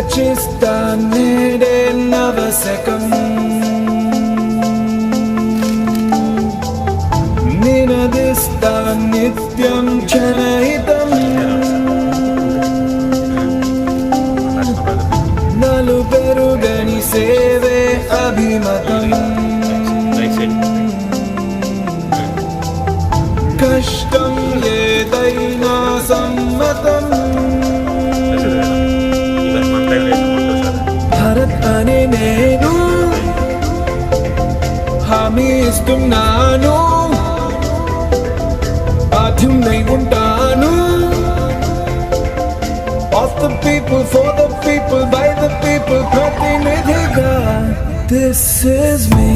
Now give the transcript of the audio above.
రచిస్తా నేడే నవశకం నినదిస్తా నిత్యం జనహితం నలు పెరుగని సేవే అభిమతం కష్టం ఏదైనా సమ్మతం భరత్ అనే నేను హామీ ఇస్తున్నాను బాధ్యున్నై ఉంటాను of the people for the people by the people ప్రతినిధిగా this is me